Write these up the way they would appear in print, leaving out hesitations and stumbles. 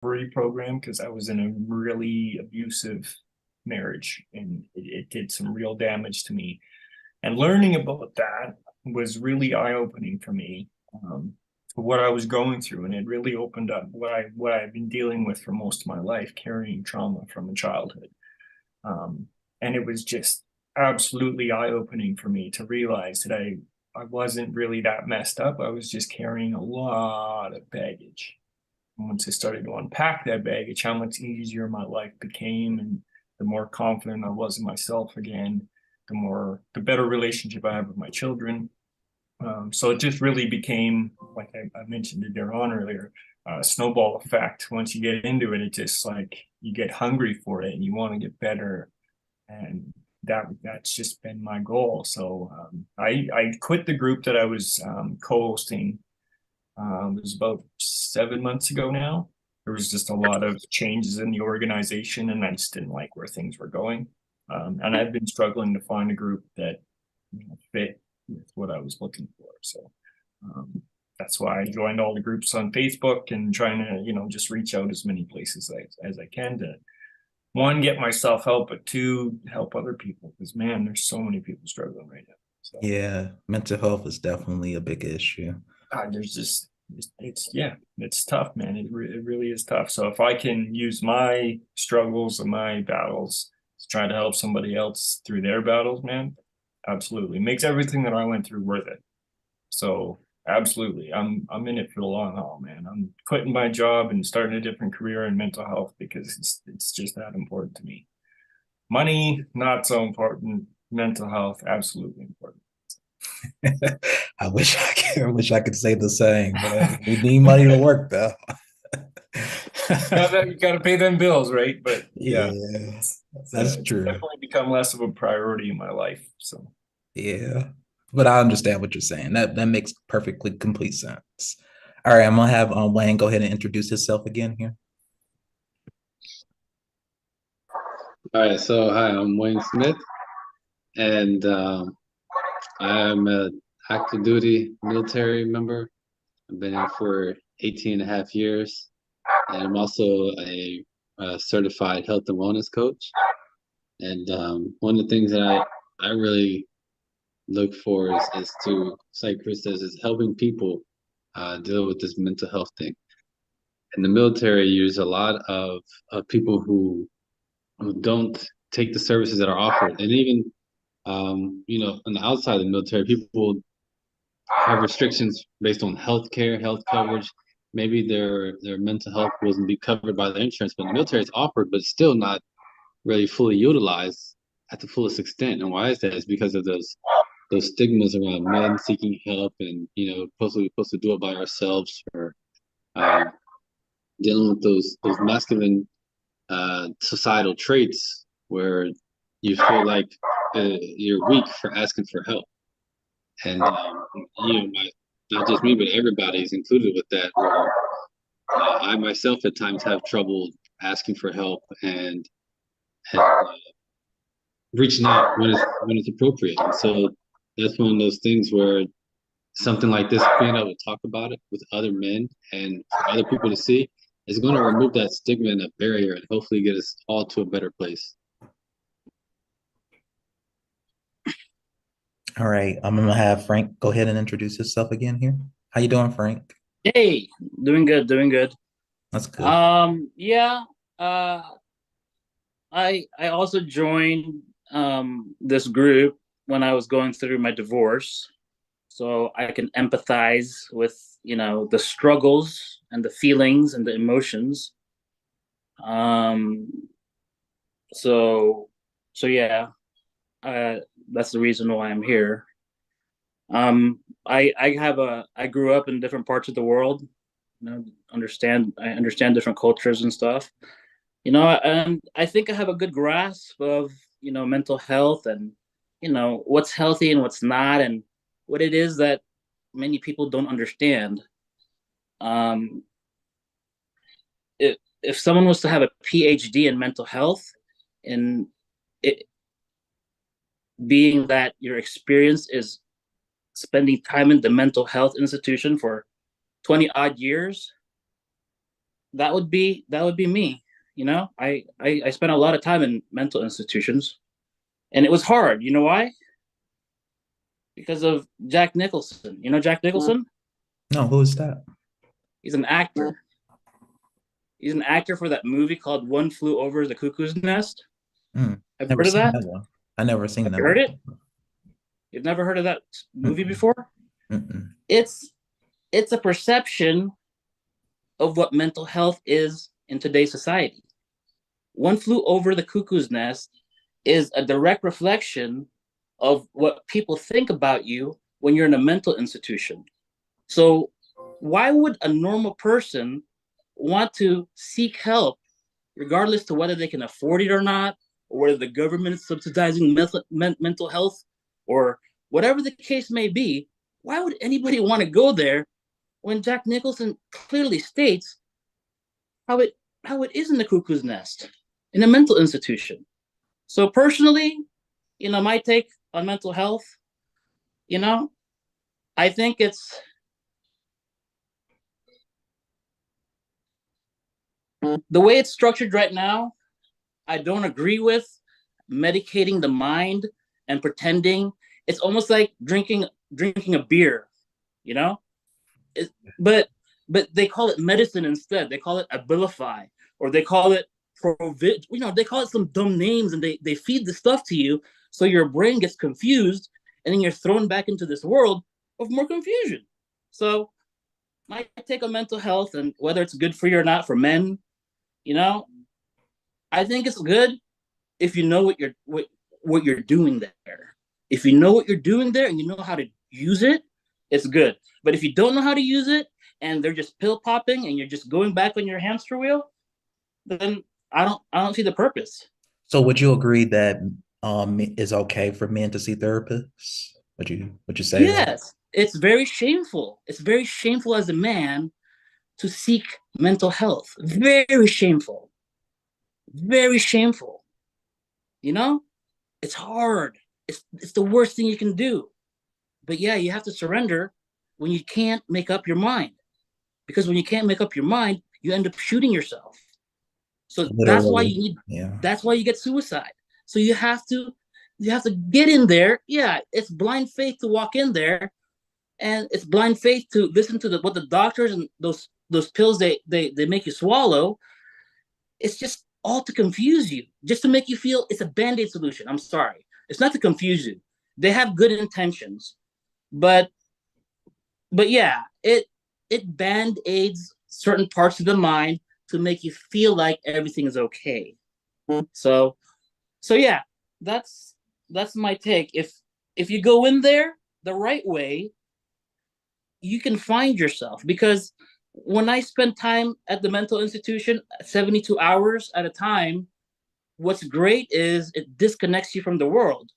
recovery program because I was in a really abusive marriage and it did some real damage to me. And learning about that was really eye-opening for me, to what I was going through, and it really opened up what I've been dealing with for most of my life, carrying trauma from a childhood. Um, and it was just absolutely eye-opening for me to realize that I wasn't really that messed up. I was just carrying a lot of baggage. And once I started to unpack that baggage, how much easier my life became, and the more confident I was in myself again, the better relationship I have with my children. So it just really became, like I mentioned to Daron earlier, a snowball effect. Once you get into it, it just like you get hungry for it and you want to get better. And that's just been my goal. So I quit the group that I was co-hosting. It was about 7 months ago now. There was just a lot of changes in the organization, and I just didn't like where things were going. And I've been struggling to find a group that fit with what I was looking for. So um, that's why I joined all the groups on Facebook and trying to, just reach out as many places as I can to, one, get myself help, but two, help other people. Because man, there's so many people struggling right now. So Yeah, mental health is definitely a big issue. there's just yeah, it's tough, man. It really is tough. So if I can use my struggles and my battles to try to help somebody else through their battles, man, absolutely makes everything that I went through worth it. So absolutely, I'm in it for the long haul, man. I'm quitting my job and starting a different career in mental health because it's just that important to me. Money, not so important. Mental health, absolutely important. I wish I could say the same, but we need money to work though. You gotta pay them bills, right? But yeah, Yeah, that's it's true. definitely become less of a priority in my life. So Yeah. But I understand what you're saying. That makes perfectly complete sense. All right, I'm gonna have Wayne go ahead and introduce himself again here. All right, so hi, I'm Wayne Smith, and I'm a active duty military member. I've been in for 18 and a half years, and I'm also a certified health and wellness coach. And one of the things that I really look for is to, it's like Chris says, is helping people deal with this mental health thing. In the military, use a lot of people who don't take the services that are offered, and even on the outside of the military, people have restrictions based on health care, health coverage. Maybe their mental health wasn't be covered by the insurance, but the military is offered, but still not really fully utilized at the fullest extent. And why is that? Is because of those stigmas around men seeking help, and supposed to do it by ourselves, or uh, dealing with those masculine societal traits where you feel like you're weak for asking for help. And not just me, but everybody's included with that. Where I myself at times have trouble asking for help, and reaching out when it's appropriate. And so that's one of those things where something like this, being able to talk about it with other men and for other people to see, is going to remove that stigma and that barrier, and hopefully get us all to a better place. All right, I'm gonna have Frank go ahead and introduce himself again here. How you doing, Frank? Hey, doing good, doing good. That's good. Yeah, uh, I also joined this group when I was going through my divorce, so I can empathize with the struggles and the feelings and the emotions. Um, so so yeah, uh, that's the reason why I'm here. I grew up in different parts of the world. I understand different cultures and stuff. And I think I have a good grasp of mental health, and what's healthy and what's not, and what it is that many people don't understand. Um, if someone was to have a PhD in mental health, and it being that your experience is spending time in the mental health institution for 20 odd years, that would be me. You know, I spent a lot of time in mental institutions, and it was hard. You know why? Because of Jack Nicholson. You know Jack Nicholson? No, who is that? He's an actor. He's an actor for that movie called One Flew Over the Cuckoo's Nest. Mm, Have you never heard of seen that? that one. I never seen Have that you heard one. it? You've never heard of that movie Mm-mm, before? mm-mm. It's it's a perception of what mental health is in today's society. One Flew Over the Cuckoo's Nest is a direct reflection of what people think about you when you're in a mental institution. So, why would a normal person want to seek help, regardless to whether they can afford it or not, or whether the government is subsidizing mental health, or whatever the case may be? Why would anybody want to go there when Jack Nicholson clearly states how it is in the cuckoo's nest in a mental institution? So personally, my take on mental health, you know, I think it's the way it's structured right now. I don't agree with medicating the mind and pretending it's almost like drinking a beer, you know. It, but they call it medicine instead. They call it Abilify, or they call it Provid. They call it some dumb names, and they feed the stuff to you, so your brain gets confused, and then you're thrown back into this world of more confusion. So my take on mental health and whether it's good for you or not for men, you know, I think it's good if you know what you're doing there. If you know what you're doing there and you know how to use it, it's good. But if you don't know how to use it and they're just pill popping and you're just going back on your hamster wheel, then I don't see the purpose. So would you agree that it's okay for men to see therapists? Would you say that? Yes, it's very shameful. It's very shameful as a man to seek mental health. Very shameful. Very shameful. You know, it's hard. It's the worst thing you can do. But yeah, you have to surrender when you can't make up your mind. Because when you can't make up your mind, you end up shooting yourself. So Literally, yeah. that's why you get suicide. So you have to get in there. Yeah, it's blind faith to walk in there, and it's blind faith to listen to what the doctors and those pills they make you swallow. It's just all to confuse you, just to make you feel it's a band-aid solution. I'm sorry. It's not to confuse you. They have good intentions, but yeah, it band-aids certain parts of the mind to make you feel like everything is okay. So yeah, that's my take. If you go in there the right way, you can find yourself. Because when I spend time at the mental institution, 72 hours at a time, what's great is it disconnects you from the world.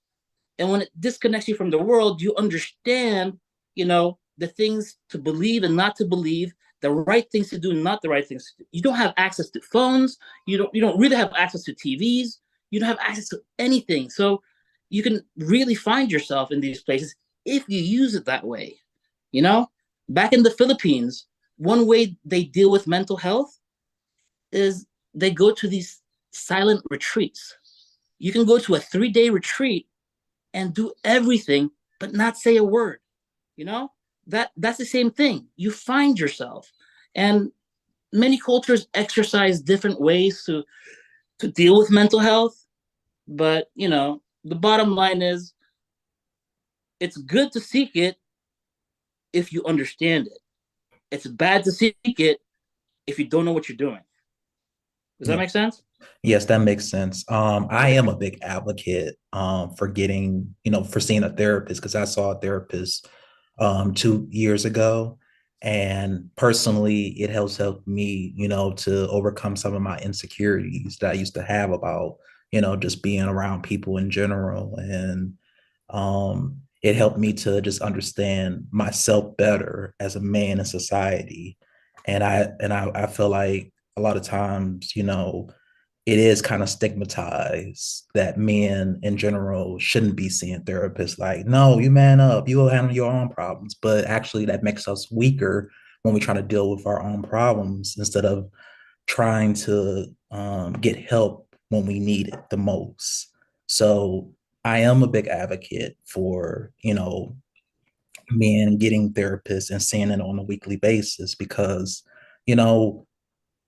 And when it disconnects you from the world, you understand, the things to believe and not to believe, the right things to do and not the right things to do. You don't have access to phones. You don't really have access to TVs. You don't have access to anything. So you can really find yourself in these places if you use it that way. You know, back in the Philippines, one way they deal with mental health is they go to these silent retreats. You can go to a 3-day retreat and do everything but not say a word. You know, that's the same thing. You find yourself. And many cultures exercise different ways to deal with mental health. But the bottom line is it's good to seek it if you understand it. It's bad to seek it if you don't know what you're doing. Does that Yeah. make sense? Yes, that makes sense. I am a big advocate for for seeing a therapist, because I saw a therapist 2 years ago. And personally, it has helped me, to overcome some of my insecurities that I used to have about, just being around people in general. And it helped me to just understand myself better as a man in society. And I feel like a lot of times, it is kind of stigmatized that men in general shouldn't be seeing therapists. Like, no, you man up, you will handle your own problems. But actually, that makes us weaker when we try to deal with our own problems instead of trying to get help when we need it the most. So I am a big advocate for, men getting therapists and seeing it on a weekly basis because, you know,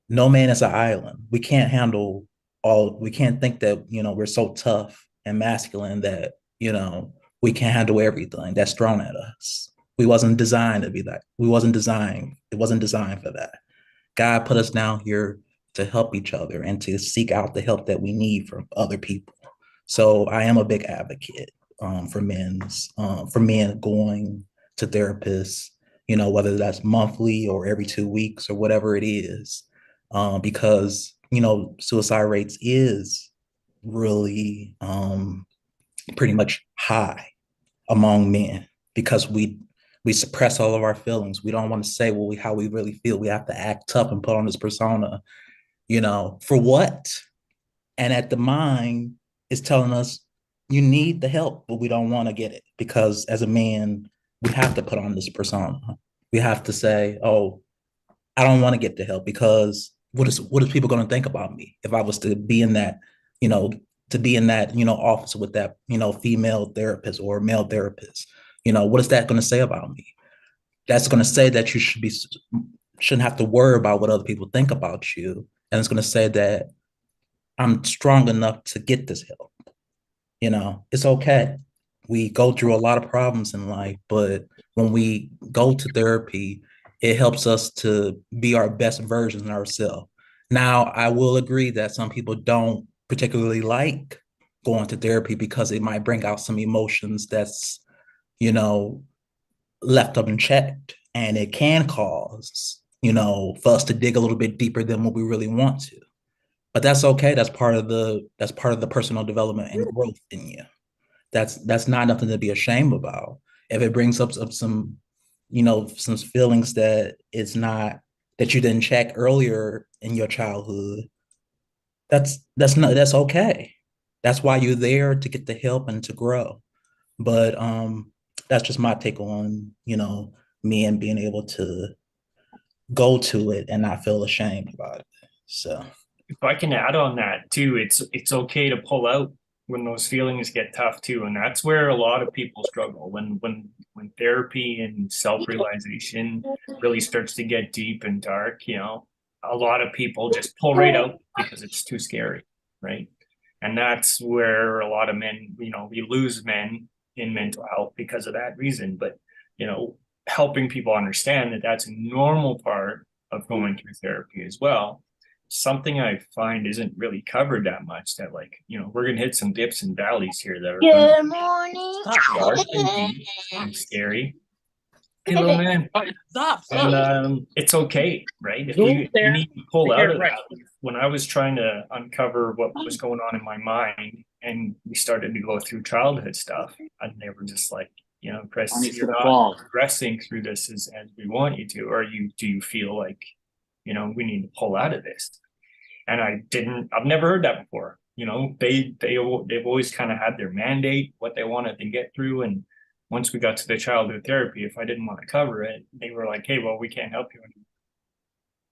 no man is an island. We can't think that, we're so tough and masculine that, we can handle everything that's thrown at us. We wasn't designed to be that. It wasn't designed for that. God put us down here to help each other and to seek out the help that we need from other people. So I am a big advocate for men going to therapists, whether that's monthly or every 2 weeks or whatever it is, because suicide rates is really pretty much high among men because we suppress all of our feelings. We don't want to say how we really feel. We have to act tough and put on this persona, for what? And at the mind is telling us you need the help, but we don't want to get it because as a man, we have to put on this persona. We have to say, oh, I don't want to get the help because what is people going to think about me if I was to be in that, office with that, female therapist or male therapist? What is that going to say about me? That's going to say that you shouldn't have to worry about what other people think about you. And it's going to say that I'm strong enough to get this help. It's okay. We go through a lot of problems in life, but when we go to therapy, it helps us to be our best versions of ourselves. Now, I will agree that some people don't particularly like going to therapy because it might bring out some emotions that's, left unchecked, and it can cause, for us to dig a little bit deeper than what we really want to. But that's okay. That's part of the personal development and growth in you. That's not nothing to be ashamed about. If it brings up some, some feelings that it's not that you didn't check earlier in your childhood, that's okay. That's why you're there, to get the help and to grow. But that's just my take on, me and being able to go to it and not feel ashamed about it. So If I can add on that too, it's okay to pull out when those feelings get tough too. And that's where a lot of people struggle when therapy and self-realization really starts to get deep and dark, a lot of people just pull right out because it's too scary, right? And that's where a lot of men, we lose men in mental health because of that reason. But, helping people understand that that's a normal part of going through therapy as well. Something I find isn't really covered that much, that we're going to hit some dips and valleys here that are Good morning. dark and deep and scary. Hey, little man. Stop. And it's okay, right? If you need to pull out of that. When I was trying to uncover what was going on in my mind, and we started to go through childhood stuff, and they were just like, Chris, you're not progressing through this as we want you to, or do you feel like, we need to pull out of this? And I've never heard that before. They've always kind of had their mandate, what they wanted to get through. And once we got to the childhood therapy, if I didn't want to cover it, they were like, hey, well, we can't help you anymore.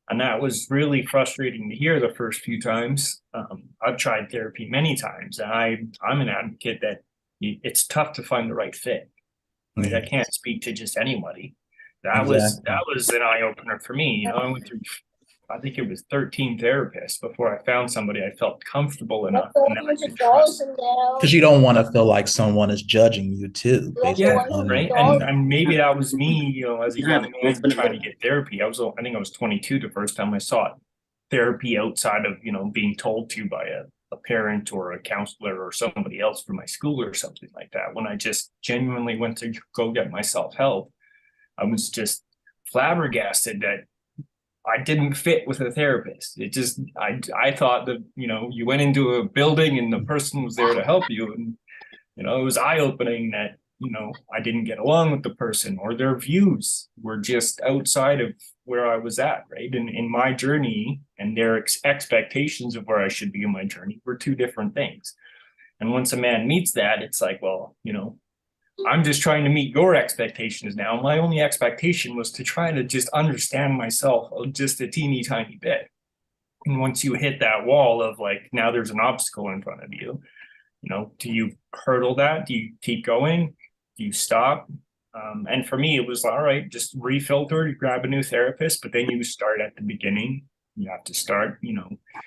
And that was really frustrating to hear the first few times. I've tried therapy many times, and I'm an advocate that it's tough to find the right fit. I can't speak to just anybody. That was an eye opener for me. I went through, I think it was 13 therapists before I found somebody I felt comfortable enough and that I could trust. Because you don't want to feel like someone is judging you too. Yeah, right. And maybe that was me, as a young man trying to get therapy. I think I was 22 the first time I sought therapy outside of, being told to by a parent or a counselor or somebody else from my school or something like that. When I just genuinely went to go get myself help, I was just flabbergasted that I didn't fit with a therapist. I thought that, you went into a building and the person was there to help you. And, it was eye-opening that, I didn't get along with the person, or their views were just outside of where I was at, right? And in my journey, and their expectations of where I should be in my journey were two different things. And once a man meets that, it's like, well, I'm just trying to meet your expectations now. My only expectation was to try to just understand myself just a teeny tiny bit. And once you hit that wall of like, now there's an obstacle in front of you, do you hurdle that? Do you keep going? Do you stop? And for me, it was all right, just refilter, you grab a new therapist, but then you start at the beginning. You have to start,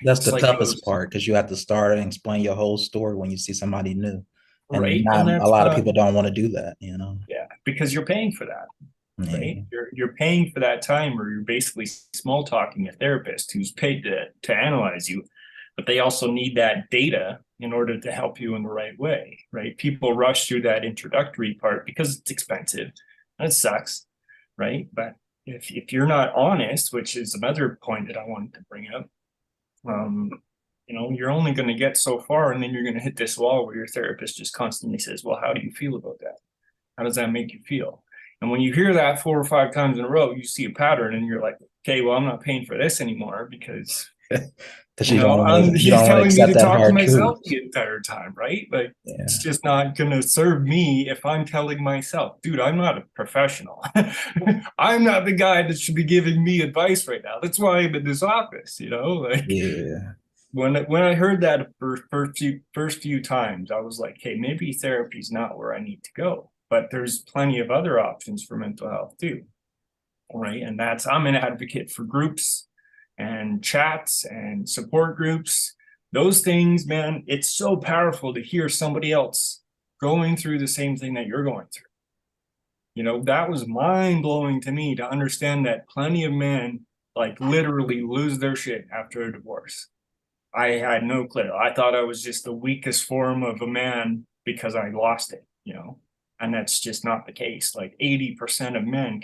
That's it's the like toughest part because you have to start and explain your whole story when you see somebody new. And right. And not a that's lot of not, people don't want to do that. yeah, because you're paying for that, right? Yeah. You're paying for that time, or you're basically small talking a therapist who's paid to analyze you, but they also need that data in order to help you in the right way, right? People rush through that introductory part because it's expensive and it sucks, right? But if you're not honest, which is another point that I wanted to bring up, um, you're only going to get so far, and then you're going to hit this wall where your therapist just constantly says, well, how do you feel about that? How does that make you feel? And when you hear that 4 or 5 times in a row, you see a pattern and you're like, okay, well, I'm not paying for this anymore because, Because you don't want to, you he's don't want to telling me accept to that talk to hard truth. myself the entire time, right? Like, it's Yeah. just not going to serve me if I'm telling myself, dude, I'm not a professional. I'm not the guy that should be giving me advice right now. That's why I'm in this office, like. Yeah. When I heard that first few times, I was like, hey, maybe therapy's not where I need to go. But there's plenty of other options for mental health too, right? And I'm an advocate for groups and chats and support groups. Those things, man, it's so powerful to hear somebody else going through the same thing that you're going through. That was mind blowing to me to understand that plenty of men like literally lose their shit after a divorce. I had no clue. I thought I was just the weakest form of a man because I lost it. And that's just not the case. Like 80% of men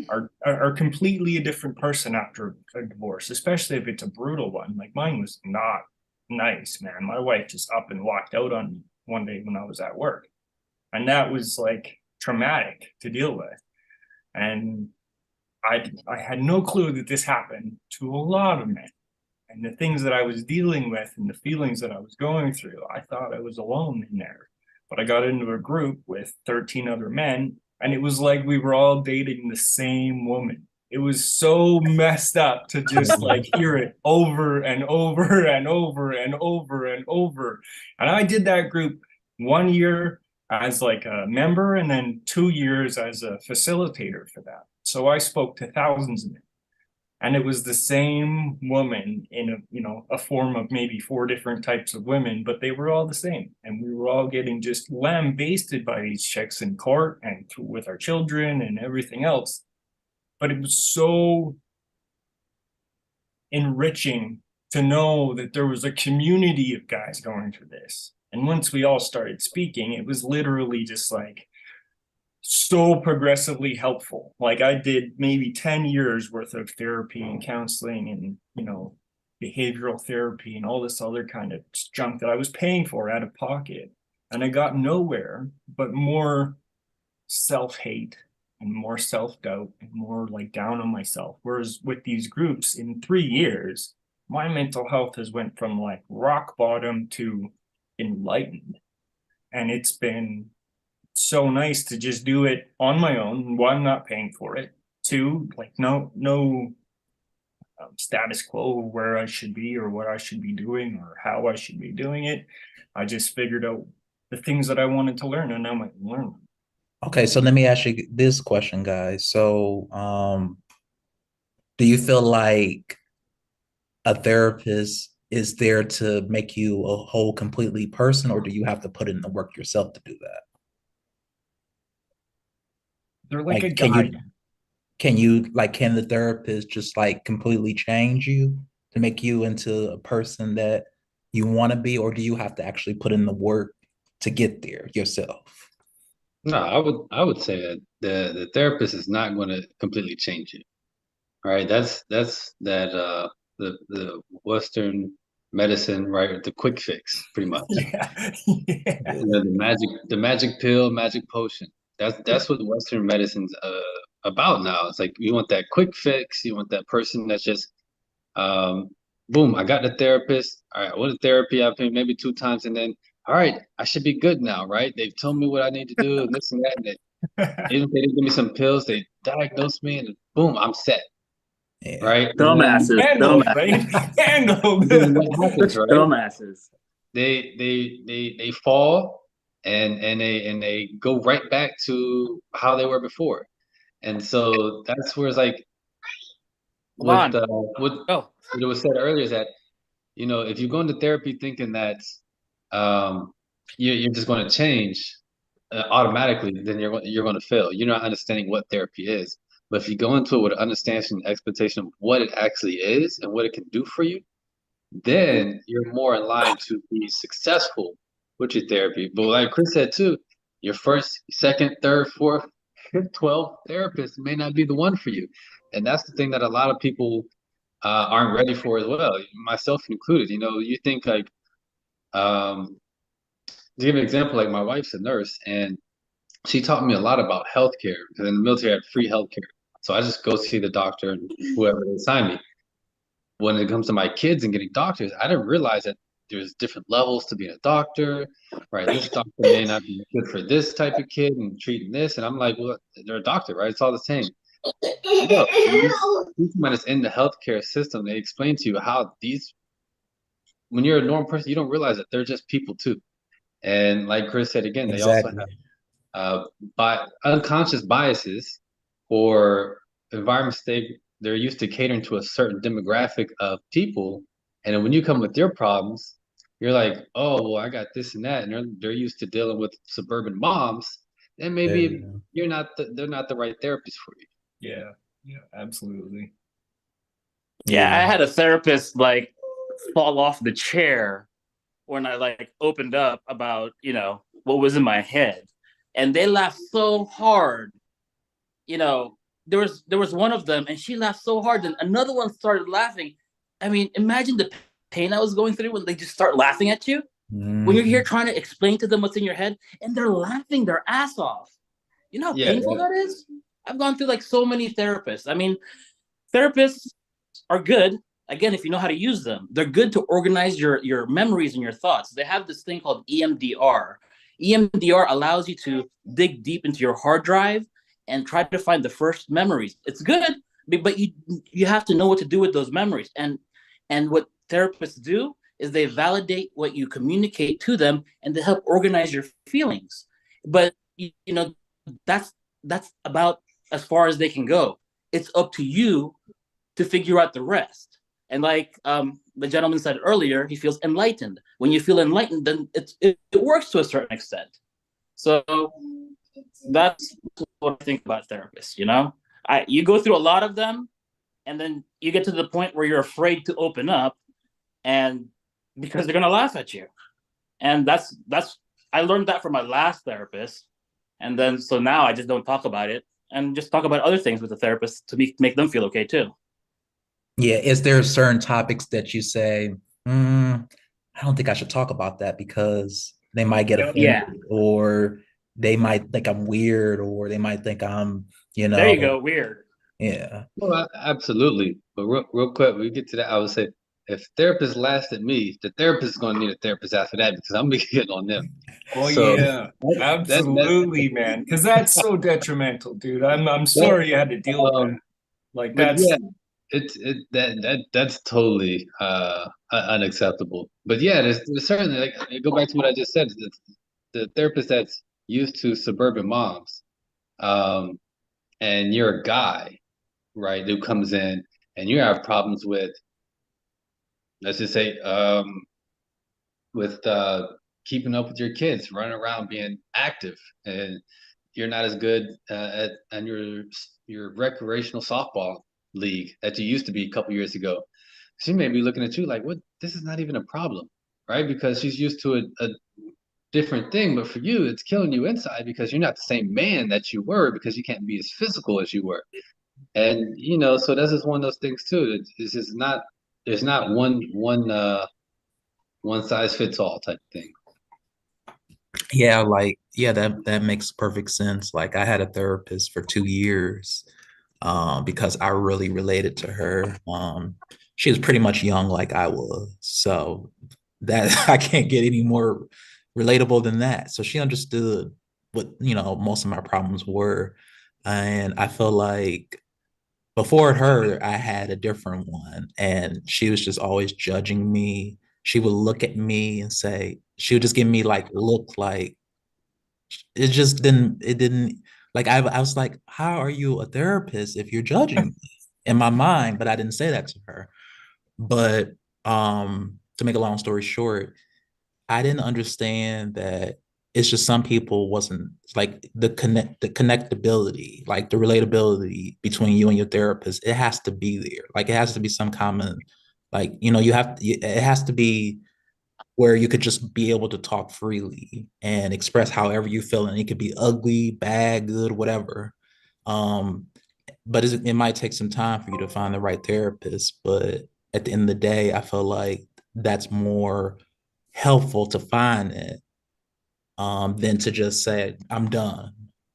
are completely a different person after a divorce, especially if it's a brutal one. Like mine was not nice, man. My wife just up and walked out on me one day when I was at work. And that was like traumatic to deal with. And I had no clue that this happened to a lot of men. And the things that I was dealing with and the feelings that I was going through, I thought I was alone in there. But I got into a group with 13 other men, and it was like we were all dating the same woman. It was so messed up to just like hear it over and over and over and over and over. And I did that group 1 year as like a member and then 2 years as a facilitator for that. So I spoke to thousands of men. And it was the same woman in a form of maybe 4 different types of women, but they were all the same. And we were all getting just lambasted by these chicks in court and with our children and everything else. But it was so enriching to know that there was a community of guys going through this. And once we all started speaking, it was literally just like, so progressively helpful. Like I did maybe 10 years worth of therapy and counseling and, behavioral therapy and all this other kind of junk that I was paying for out of pocket. And I got nowhere but more self-hate and more self-doubt and more like down on myself. Whereas with these groups in 3 years, my mental health has went from like rock bottom to enlightened. And it's been so nice to just do it on my own. 1, not paying for it. 2, like no status quo of where I should be or what I should be doing or how I should be doing it. I just figured out the things that I wanted to learn and I'm learn them. Okay, so let me ask you this question, guys. So, do you feel like a therapist is there to make you a whole, completely person, or do you have to put in the work yourself to do that? They're like a Like, guide. can the therapist just like completely change you to make you into a person that you want to be, or do you have to actually put in the work to get there yourself? No, I would say that the therapist is not going to completely change you. All right, that's the Western medicine, right? The quick fix, pretty much. Yeah. Yeah. The magic pill, magic potion. That's what Western medicine's about now. It's like you want that quick fix. You want that person that's just um, boom. I got the therapist. All right, I went to therapy. I've been maybe 2 times, and then all right, I should be good now, right? They've told me what I need to do, and this and that. And even if they didn't give me some pills, they diagnosed me, and boom, I'm set. Yeah. right? Dumbasses. Handle, Dumbasses. right? Handle. Then what happens, right? Dumbasses. They fall and they go right back to how they were before. And so that's where it's like Come on. what Go. it was said earlier is that, if you go into therapy thinking that um you're just going to change automatically, then you're going to fail. You're not understanding what therapy is. But if you go into it with an understanding and expectation of what it actually is and what it can do for you, then you're more in line to be successful with your therapy. But like Chris said too, your first, second, third, fourth, fifth, 12th therapist may not be the one for you. And that's the thing that a lot of people aren't ready for as well, myself included. You think like, to give an example, like my wife's a nurse and she taught me a lot about healthcare because in the military I had free healthcare. So I just go see the doctor and whoever they assign me. When it comes to my kids and getting doctors, I didn't realize that there's different levels to being a doctor, right? This doctor may not be good for this type of kid and treating this. And I'm like, well, they're a doctor, right? It's all the same. No, when it's in the healthcare system, they explain to you how when you're a normal person, you don't realize that they're just people too. And like Chris said again, they also Exactly. have by unconscious biases or environments they're used to catering to a certain demographic of people, and then when you come with your problems, you're like, oh well, I got this and that, and they're used to dealing with suburban moms, then maybe Yeah. they're not the right therapist for you. Yeah, yeah, absolutely. Yeah, I had a therapist like fall off the chair when I like opened up about, what was in my head. And they laughed so hard. There was one of them and she laughed so hard, and another one started laughing. I mean, imagine the pain I was going through when they just start laughing at you. When you're here Mhm. trying to explain to them what's in your head and they're laughing their ass off. You know how Yeah, painful that is? I've gone through like so many therapists. I mean, therapists are good, again, if you know how to use them. They're good to organize your memories and your thoughts. They have this thing called EMDR. EMDR allows you to dig deep into your hard drive and try to find the first memories. It's good, but you have to know what to do with those memories. And what therapists do is they validate what you communicate to them and they help organize your feelings. But that's about as far as they can go. It's up to you to figure out the rest. And like the gentleman said earlier, he feels enlightened. When you feel enlightened, then it works to a certain extent. So that's what I think about therapists. You go through a lot of them, and then you get to the point where you're afraid to open up, and because they're gonna laugh at you. And that's I learned that from my last therapist, and then so now I just don't talk about it and just talk about other things with the therapist to make them feel okay too. Yeah. Is there certain topics that you say, I don't think I should talk about that because they might get Yep. Yeah, offended, or they might think I'm weird, or they might think I'm, there you go. Weird. yeah. well, absolutely. But real quick, we get to that. I would say, if therapists laughed at me, the therapist is going to need a therapist after that because I'm gonna be getting on them. Oh So yeah, that absolutely, man. Because that's so detrimental, dude. I'm sorry you had to deal with that. Like but that's yeah, that's totally unacceptable. But yeah, there's certainly, like, go back to what I just said. The therapist that's used to suburban moms, um, and you're a guy, right, who comes in and you have problems with, let's just say, with keeping up with your kids, running around, being active, and you're not as good at your recreational softball league that you used to be a couple years ago. She may be looking at you like, "What? This is not even a problem, right?" Because she's used to a different thing, but for you, it's killing you inside because you're not the same man that you were because you can't be as physical as you were. And so that's just one of those things too. It's just not there's not one size fits all type thing. Yeah, that makes perfect sense. Like I had a therapist for 2 years, because I really related to her. She was pretty much young like I was. So that I can't get any more relatable than that. So she understood what, most of my problems were. And I feel like before her, I had a different one, and she was just always judging me. She would look at me and say, she would just give me like look like it didn't like I was like, how are you a therapist if you're judging me in my mind? But I didn't say that to her. But to make a long story short, I didn't understand that it's just some people wasn't like the connectability, like the relatability between you and your therapist. It has to be there. Like it has to be some common, like it has to be where you could just be able to talk freely and express however you feel, and it could be ugly, bad, good, whatever. Um, but it might take some time for you to find the right therapist. But at the end of the day, I feel like that's more helpful to find it than to just say, I'm done.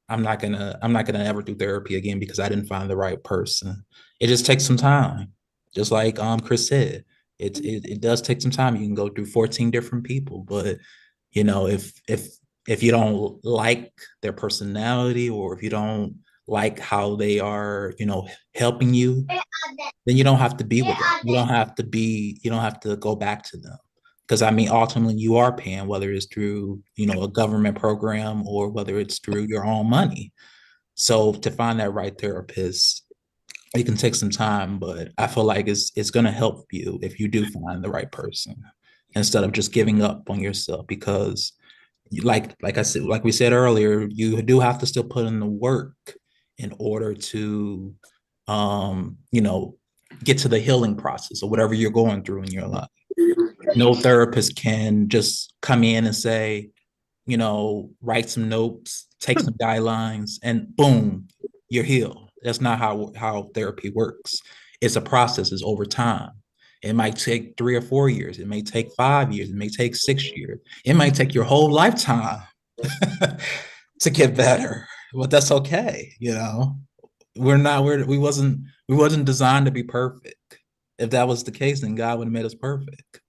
I'm not gonna ever do therapy again because I didn't find the right person. It just takes some time. Just like Chris said, it does take some time. You can go through 14 different people, but you know, if you don't like their personality, or if you don't like how they are, you know, helping you, then you don't have to be with them. You don't have to go back to them. Because I mean, ultimately you are paying, whether it's through, you know, a government program or whether it's through your own money. So to find that right therapist, it can take some time, but I feel like it's gonna help you if you do find the right person instead of just giving up on yourself. Because like I said, like we said earlier, you do have to still put in the work in order to you know, get to the healing process or whatever you're going through in your life. No therapist can just come in and say, you know, write some notes, take some guidelines, and boom, you're healed. That's not how therapy works. It's a process, it's over time. It might take 3 or 4 years, it may take 5 years, it may take 6 years, it might take your whole lifetime to get better. But that's okay, you know. We wasn't designed to be perfect. If that was the case, then God would have made us perfect.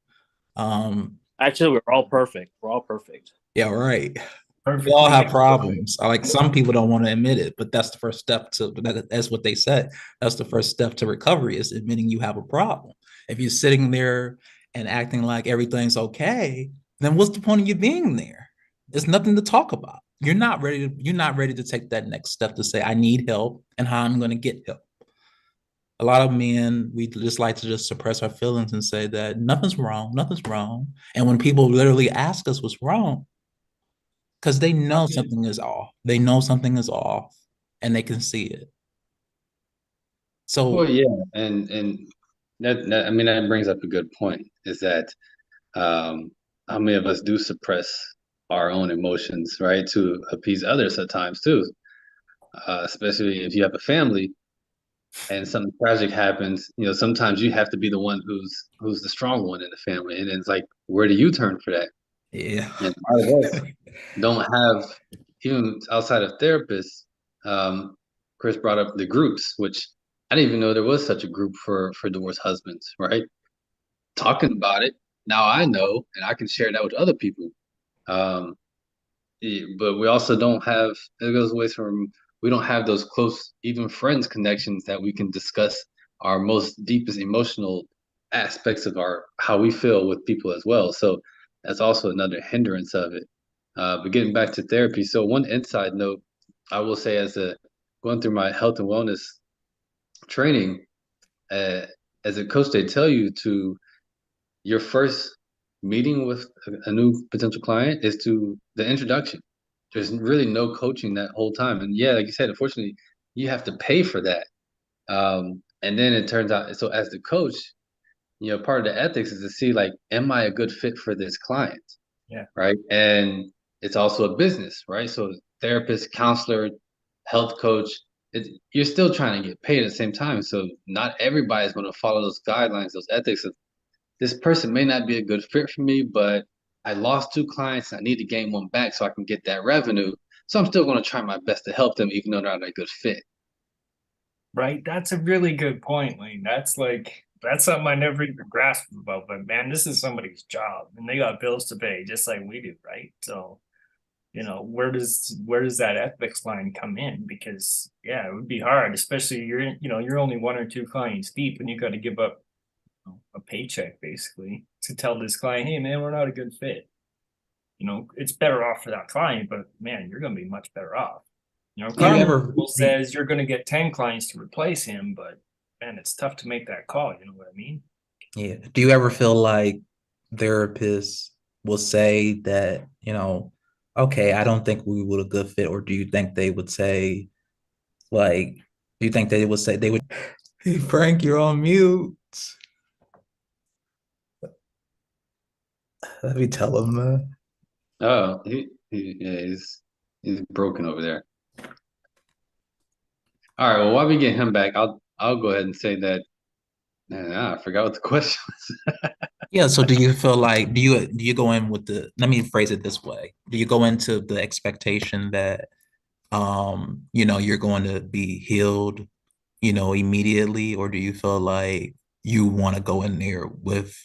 Actually, we're all perfect. We're all perfect. Yeah, right. We all Perfectly have made. problems. Like some people don't want to admit it, but that's the first step to that's what they said. That's the first step to recovery is admitting you have a problem. If you're sitting there and acting like everything's okay, then what's the point of you being there? There's nothing to talk about. You're not ready to take that next step to say, I need help and how I'm going to get help. A lot of men, we just like to just suppress our feelings and say that nothing's wrong, nothing's wrong. And when people literally ask us what's wrong, because they know something is off. They know something is off and they can see it. Well, So yeah, and that I mean that brings up a good point. Is that um, how many of us do suppress our own emotions, right, to appease others at times too, especially if you have a family and something tragic happens. You know, sometimes you have to be the one who's the strong one in the family, and it's like, where do you turn for that? yeah. And a lot of us don't have, even outside of therapists. Um, Chris brought up the groups, which I didn't even know there was such a group for divorced husbands, right? Talking about it now, I know, and I can share that with other people. Um, but we also don't have. It goes away from, we don't have those close, even friends connections that we can discuss our most deepest emotional aspects of our how we feel with people as well. So that's also another hindrance of it. But getting back to therapy, so one inside note I will say, as a going through my health and wellness training, uh, as a coach, they tell you to, your first meeting with a new potential client is to the introduction. There's really no coaching that whole time. And yeah, like you said, unfortunately, you have to pay for that. And then it turns out, so as the coach, you know, part of the ethics is to see, like, am I a good fit for this client? Yeah. Right. And it's also a business, right? So therapist, counselor, health coach, you're still trying to get paid at the same time. So not everybody's going to follow those guidelines, those ethics of, this person may not be a good fit for me, but I lost 2 clients and I need to gain one back so I can get that revenue. So I'm still going to try my best to help them, even though they're not a good fit. Right? That's a really good point, Lane. That's something I never even grasped about. But man, this is somebody's job and they got bills to pay just like we do, right? So you know, where does that ethics line come in? Because yeah, it would be hard, especially you're only one or two clients deep and you got to give up a paycheck basically to tell this client, hey man, we're not a good fit. You know, it's better off for that client, but man, you're gonna be much better off. You know, Do you ever Carnival says you're gonna get 10 clients to replace him, but man, it's tough to make that call, you know what I mean? Yeah. Do you ever feel like therapists will say that, okay, I don't think we would a good fit, or do you think they would say, like, do you think they would say they would, hey Frank, you're on mute. Let me tell them that. Oh, yeah, he's broken over there. All right, well, while we get him back, I'll go ahead and say that. I forgot what the question was. Yeah, so do you feel like do you go in with the, let me phrase it this way. Do you go into the expectation that you're going to be healed, immediately, or do you feel like you want to go in there with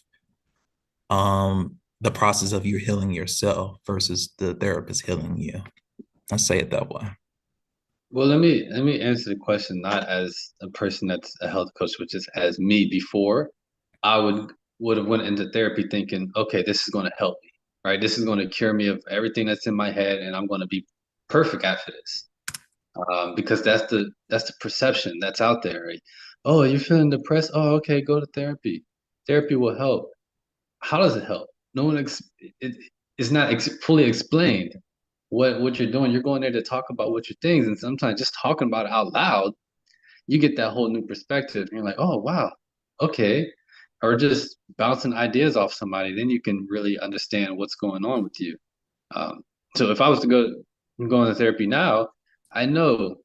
the process of you healing yourself versus the therapist healing you? Let's say it that way. Well, let me answer the question not as a person that's a health coach, which is as me before. I would have went into therapy thinking, okay, this is going to help me, right? This is going to cure me of everything that's in my head, and I'm going to be perfect after this. Because that's the perception that's out there, right? Oh, you're feeling depressed? Oh, okay, go to therapy. Therapy will help. How does it help? No one it's not fully explained what you're doing. You're going there to talk about what your things, and sometimes just talking about it out loud, you get that whole new perspective. And you're like, oh wow, okay. Or just bouncing ideas off somebody, then you can really understand what's going on with you. So if I was to go into therapy now, I know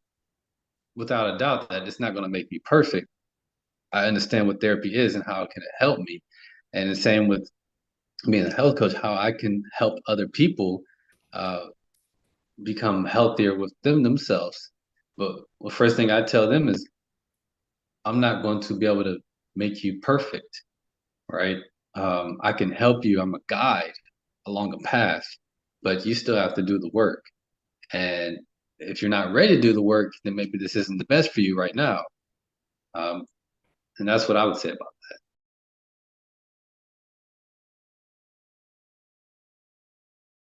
without a doubt that it's not going to make me perfect. I understand what therapy is and how it can help me. And the same with being a health coach, how I can help other people uh, become healthier with themselves. But the first thing I tell them is, I'm not going to be able to make you perfect, right? I can help you. I'm a guide along a path, but you still have to do the work. And if you're not ready to do the work, then maybe this isn't the best for you right now. And that's what I would say about